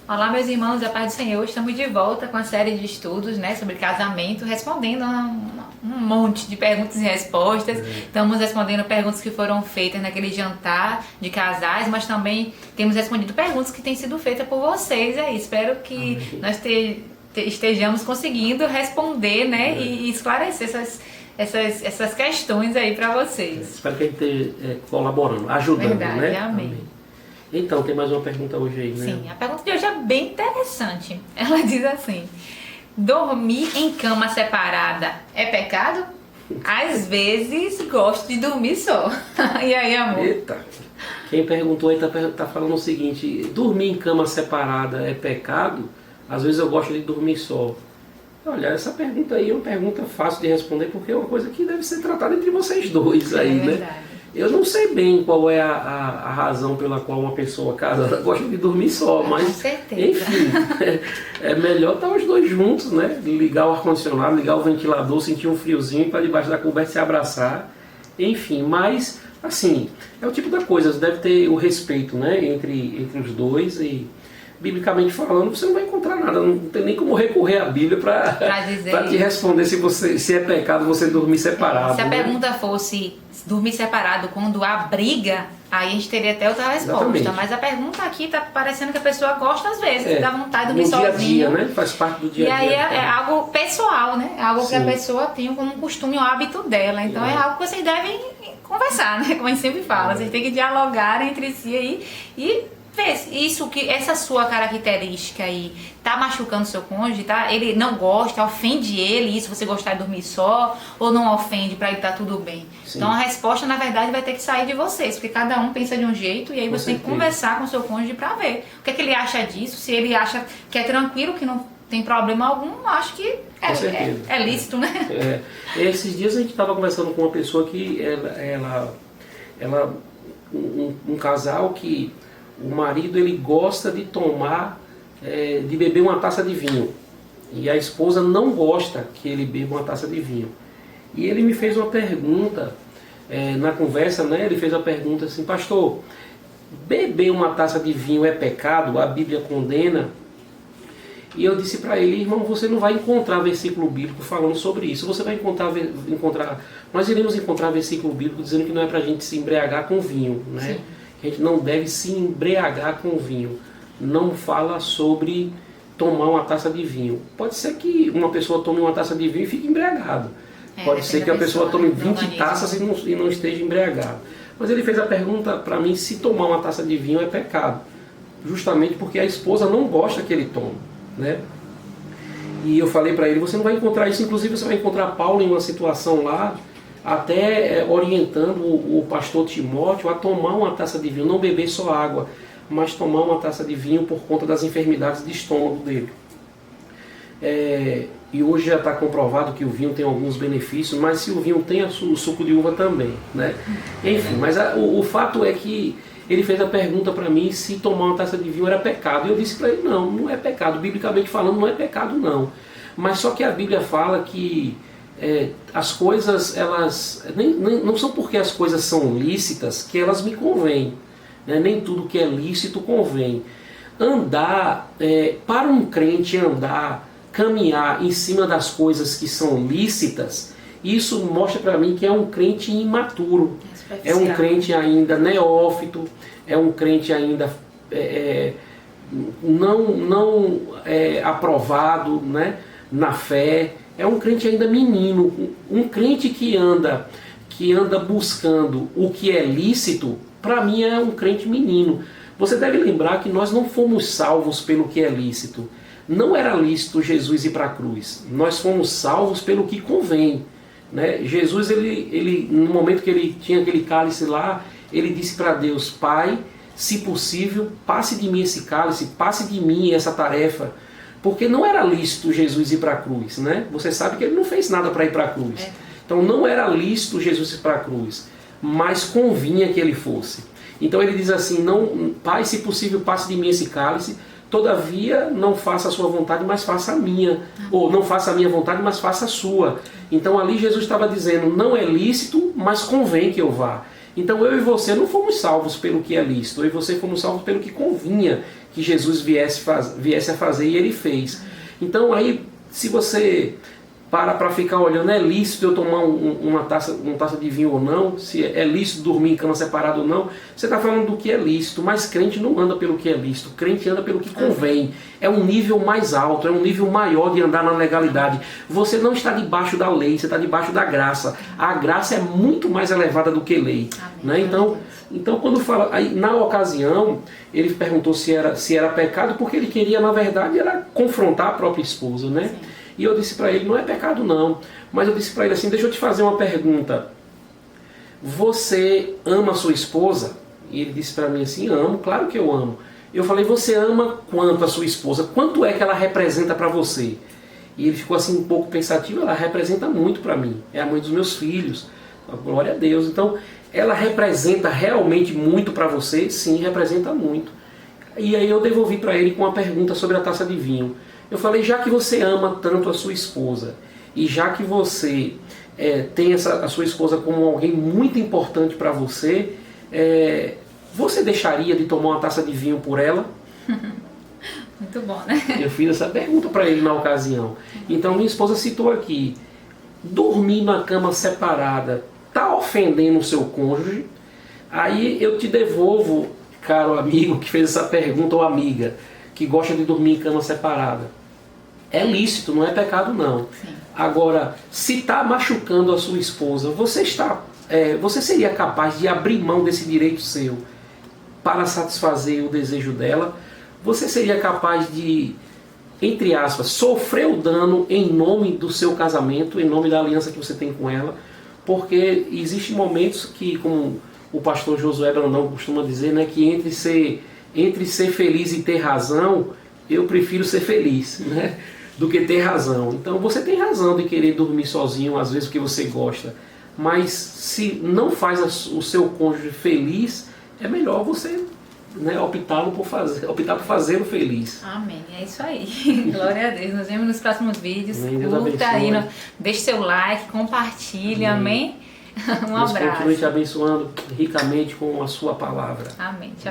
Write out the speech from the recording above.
Olá, meus irmãos, a paz do Senhor. Estamos de volta com a série de estudos, né, sobre casamento, respondendo a um monte de perguntas e respostas. Estamos respondendo perguntas que foram feitas naquele jantar de casais, mas também temos respondido perguntas que têm sido feitas por vocês. Espero que nós estejamos conseguindo responder, né, e esclarecer essas questões aí para vocês. Espero que a gente esteja colaborando, ajudando, Verdade, né? amém. Então, tem mais uma pergunta hoje aí, né? Sim, a pergunta de hoje é bem interessante. Ela diz assim: dormir em cama separada é pecado? Às vezes gosto de dormir só. E aí, amor? Eita! Quem perguntou aí tá falando o seguinte: dormir em cama separada é pecado? Às vezes eu gosto de dormir só. Olha, essa pergunta aí é uma pergunta fácil de responder, porque é uma coisa que deve ser tratada entre vocês dois aí, né? Verdade. Eu não sei bem qual é a razão pela qual uma pessoa casada gosta de dormir só, mas com certeza. enfim, é melhor estar os dois juntos, né? Ligar o ar-condicionado, ligar o ventilador, sentir um friozinho para debaixo da coberta se abraçar, enfim, mas assim, é o tipo da coisa, deve ter o respeito, né, entre os dois e biblicamente falando, você não vai encontrar nada, não tem nem como recorrer à Bíblia para te responder se é pecado você dormir separado. Se a né? pergunta fosse dormir separado quando há briga, aí a gente teria até outra resposta. Exatamente. Mas a pergunta aqui está parecendo que a pessoa gosta às vezes, dá vontade de dormir sozinho. No dia a dia, né? Faz parte do dia a dia. E aí é algo pessoal, né? É algo que Sim. a pessoa tem como costume, o hábito dela. Então é algo que vocês devem conversar, né? Como a gente sempre fala. Vocês têm que dialogar entre si aí e essa sua característica aí tá machucando seu cônjuge, tá? Ele não gosta, ofende ele, isso você gostar de dormir só, ou não ofende, pra ele tá tudo bem. Sim. Então a resposta na verdade vai ter que sair de vocês, porque cada um pensa de um jeito e aí você tem que conversar com seu cônjuge pra ver o que é que ele acha disso, se ele acha que é tranquilo, que não tem problema algum, acho que é lícito, né? Esses dias a gente estava conversando com uma pessoa que um casal que o marido ele gosta de de beber uma taça de vinho e a esposa não gosta que ele beba uma taça de vinho. E ele me fez uma pergunta na conversa, né? Ele fez a pergunta assim: pastor, beber uma taça de vinho é pecado? A Bíblia condena? E eu disse para ele: irmão, você não vai encontrar versículo bíblico falando sobre isso. Você vai nós iremos encontrar versículo bíblico dizendo que não é para a gente se embriagar com vinho, né? Sim. A gente não deve se embriagar com vinho. Não fala sobre tomar uma taça de vinho. Pode ser que uma pessoa tome uma taça de vinho e fique embriagado. Pode ser que a pessoa tome 20 taças e não esteja embriagado. Mas ele fez a pergunta para mim se tomar uma taça de vinho é pecado. Justamente porque a esposa não gosta que ele tome, né? E eu falei para ele: você não vai encontrar isso. Inclusive você vai encontrar Paulo em uma situação lá, até orientando o pastor Timóteo a tomar uma taça de vinho, não beber só água, mas tomar uma taça de vinho por conta das enfermidades de estômago dele. E hoje já está comprovado que o vinho tem alguns benefícios, mas se o vinho tem o suco de uva também, né? Enfim, mas o fato é que ele fez a pergunta para mim se tomar uma taça de vinho era pecado. E eu disse para ele: não é pecado, biblicamente falando não é pecado não. Mas só que a Bíblia fala que as coisas, elas não são porque as coisas são lícitas que elas me convêm, né? Nem tudo que é lícito convém. Para um crente caminhar em cima das coisas que são lícitas, isso mostra para mim que é um crente imaturo, é um crente ainda neófito, é um crente ainda não aprovado, né, na fé. É um crente ainda menino, um crente que anda buscando o que é lícito, para mim é um crente menino. Você deve lembrar que nós não fomos salvos pelo que é lícito. Não era lícito Jesus ir para a cruz. Nós fomos salvos pelo que convém, né? Jesus, ele, no momento que ele tinha aquele cálice lá, ele disse para Deus: Pai, se possível, passe de mim esse cálice, passe de mim essa tarefa. Porque não era lícito Jesus ir para a cruz, né? Você sabe que ele não fez nada para ir para a cruz. Então não era lícito Jesus ir para a cruz, mas convinha que ele fosse. Então ele diz assim: não, Pai, se possível, passe de mim esse cálice, todavia não faça a sua vontade, mas faça a minha. Ou não faça a minha vontade, mas faça a sua. Então ali Jesus estava dizendo: não é lícito, mas convém que eu vá. Então eu e você não fomos salvos pelo que é lícito, eu e você fomos salvos pelo que convinha que Jesus viesse a fazer, e ele fez. Então aí, se você para ficar olhando, é lícito eu tomar uma taça de vinho ou não, se é lícito dormir em cama separada ou não, você está falando do que é lícito, mas crente não anda pelo que é lícito, crente anda pelo que convém. É um nível mais alto, é um nível maior de andar na legalidade. Você não está debaixo da lei, você está debaixo da graça. A graça é muito mais elevada do que lei. Né? Então quando fala, aí, na ocasião, ele perguntou se era pecado, porque ele queria, na verdade, era confrontar a própria esposa, né? Sim. E eu disse para ele, não é pecado não, mas eu disse para ele assim, deixa eu te fazer uma pergunta. Você ama a sua esposa? E ele disse para mim assim, amo, claro que eu amo. Eu falei, você ama quanto a sua esposa? Quanto é que ela representa para você? E ele ficou assim um pouco pensativo, ela representa muito para mim, é a mãe dos meus filhos, glória a Deus. Então, ela representa realmente muito para você? Sim, representa muito. E aí eu devolvi para ele com uma pergunta sobre a taça de vinho. Eu falei, já que você ama tanto a sua esposa, e já que você tem a sua esposa como alguém muito importante para você, você deixaria de tomar uma taça de vinho por ela? Muito bom, né? Eu fiz essa pergunta para ele na ocasião. Então minha esposa citou aqui, dormir na cama separada está ofendendo o seu cônjuge? Aí eu te devolvo, caro amigo que fez essa pergunta, ou amiga, que gosta de dormir em cama separada. É lícito, não é pecado não. Sim. Agora, se está machucando a sua esposa, você seria capaz de abrir mão desse direito seu para satisfazer o desejo dela? Você seria capaz de, entre aspas, sofrer o dano em nome do seu casamento, em nome da aliança que você tem com ela? Porque existem momentos que, como o pastor Josué Brandão costuma dizer, né, que entre ser feliz e ter razão, eu prefiro ser feliz, né, do que ter razão. Então você tem razão de querer dormir sozinho, às vezes porque você gosta, mas se não faz o seu cônjuge feliz, é melhor você, né, optar por fazê-lo feliz. Amém, é isso aí. Glória a Deus. Nos vemos nos próximos vídeos. Curta aí, deixe seu like, compartilhe, amém? Um abraço. Deus continue te abençoando ricamente com a sua palavra. Amém. Tchau.